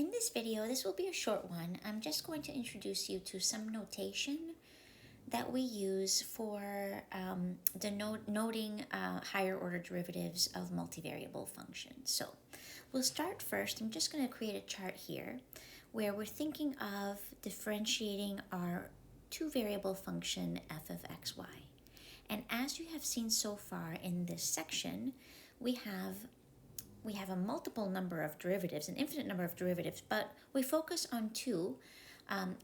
In this video, this will be a short one. I'm just going to introduce you to some notation that we use for denoting higher order derivatives of multivariable functions. So we'll start first. I'm just going to create a chart here where we're thinking of differentiating our two-variable function f of xy. And as you have seen so far in this section, we have a multiple number of derivatives, an infinite number of derivatives, but we focus on two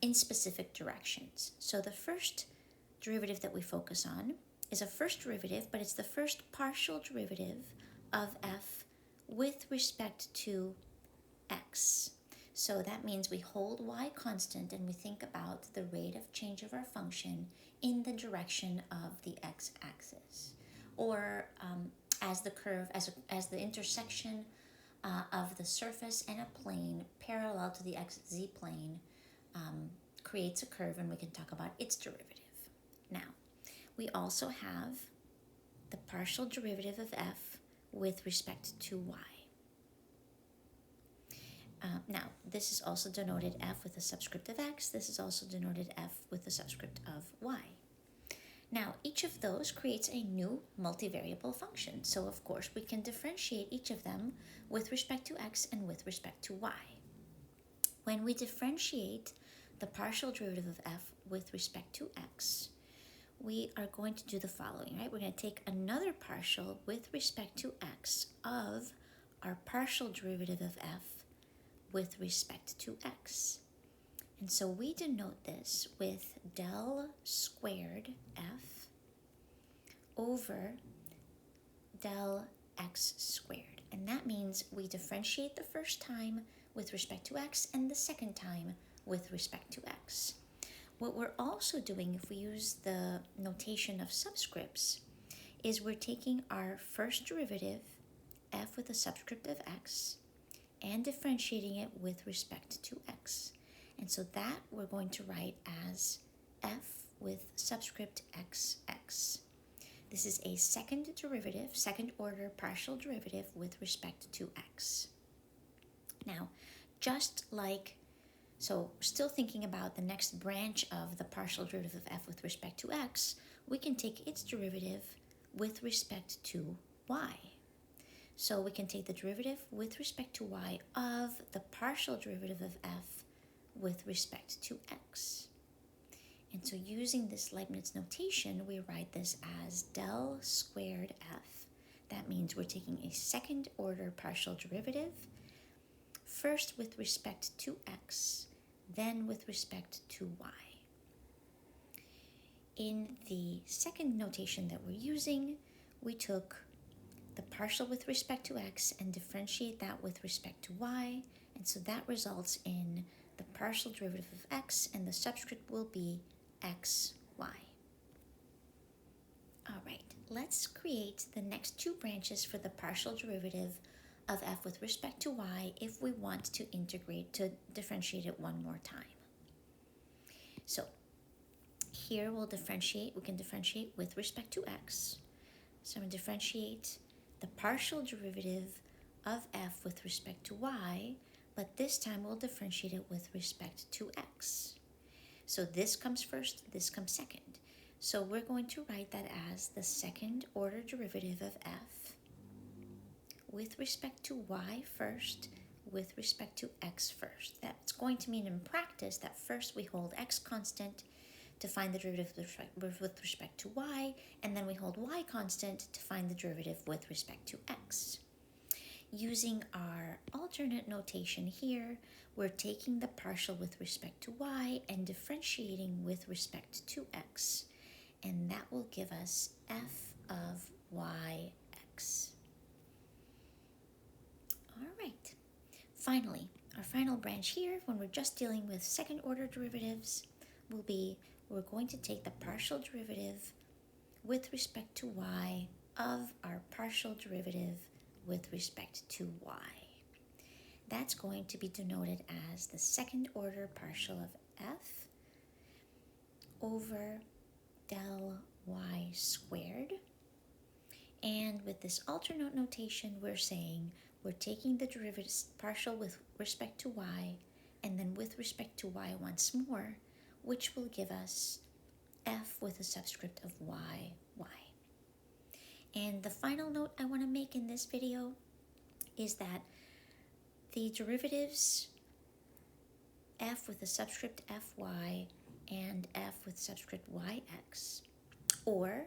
in specific directions. So the first derivative that we focus on is a first derivative, but it's the first partial derivative of f with respect to x. So that means we hold y constant and we think about the rate of change of our function in the direction of the x-axis, or as the curve, as the intersection of the surface and a plane parallel to the xz plane creates a curve, and we can talk about its derivative. Now, we also have the partial derivative of f with respect to y. Now, this is also denoted f with a subscript of x. This is also denoted f with a subscript of y. Now, each of those creates a new multivariable function. So, of course, we can differentiate each of them with respect to x and with respect to y. When we differentiate the partial derivative of f with respect to x, we are going to do the following, right? We're going to take another partial with respect to x of our partial derivative of f with respect to x. And so we denote this with del squared f over del x squared. And that means we differentiate the first time with respect to x and the second time with respect to x. What we're also doing, if we use the notation of subscripts, is we're taking our first derivative, f with a subscript of x, and differentiating it with respect to x. And so that we're going to write as f with subscript xx. This is a second derivative, second order partial derivative with respect to x. Now, so still thinking about the next branch of the partial derivative of f with respect to x, we can take its derivative with respect to y. So we can take the derivative with respect to y of the partial derivative of f with respect to x. And so using this Leibniz notation, we write this as del squared f. That means we're taking a second order partial derivative, first with respect to x, then with respect to y. In the second notation that we're using, we took the partial with respect to x and differentiate that with respect to y, and so that results in the partial derivative of x, and the subscript will be xy. All right, let's create the next two branches for the partial derivative of f with respect to y if we want to differentiate it one more time. So here we can differentiate with respect to x. So I'm going to differentiate the partial derivative of f with respect to y, but this time we'll differentiate it with respect to x. So this comes first, this comes second. So we're going to write that as the second order derivative of f with respect to y first, with respect to x first. That's going to mean in practice that first we hold x constant to find the derivative with respect to y, and then we hold y constant to find the derivative with respect to x. Using our alternate notation here, we're taking the partial with respect to y and differentiating with respect to x, and that will give us f of yx. All right. Finally, our final branch here, when we're just dealing with second order derivatives, will be we're going to take the partial derivative with respect to y of our partial derivative with respect to y. That's going to be denoted as the second order partial of f over del y squared. And with this alternate notation, we're saying we're taking the derivative partial with respect to y, and then with respect to y once more, which will give us f with a subscript of y. And the final note I want to make in this video is that the derivatives f with a subscript fy and f with subscript yx, or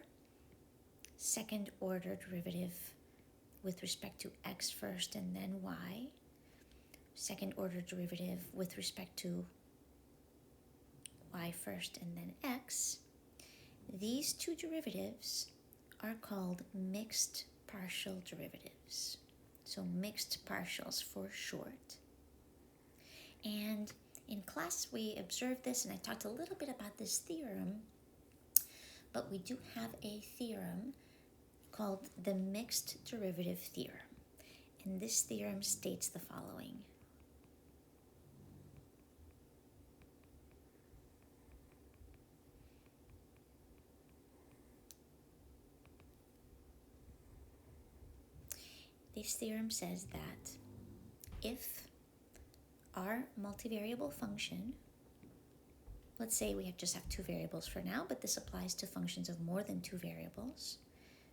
second order derivative with respect to x first and then y, second order derivative with respect to y first and then x, these two derivatives are called mixed partial derivatives. So mixed partials for short. And in class we observed this, and I talked a little bit about this theorem, but we do have a theorem called the mixed derivative theorem. And this theorem states the following. This theorem says that if our multivariable function, let's say we just have two variables for now, but this applies to functions of more than two variables.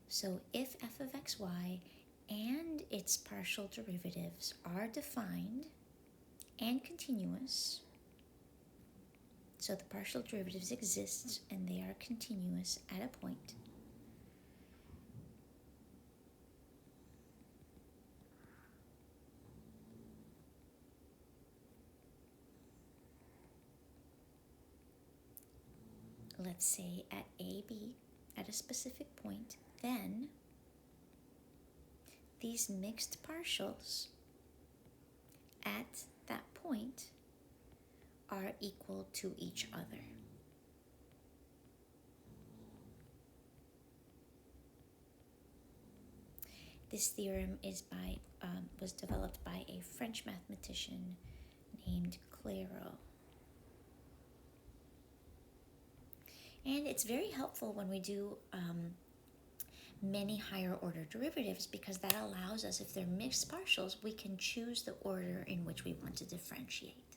So if f of xy and its partial derivatives are defined and continuous, so the partial derivatives exist and they are continuous at a point, let's say at a, b, at a specific point, then these mixed partials at that point are equal to each other. This theorem was developed by a French mathematician named Clairaut. And it's very helpful when we do many higher order derivatives, because that allows us, if they're mixed partials, we can choose the order in which we want to differentiate.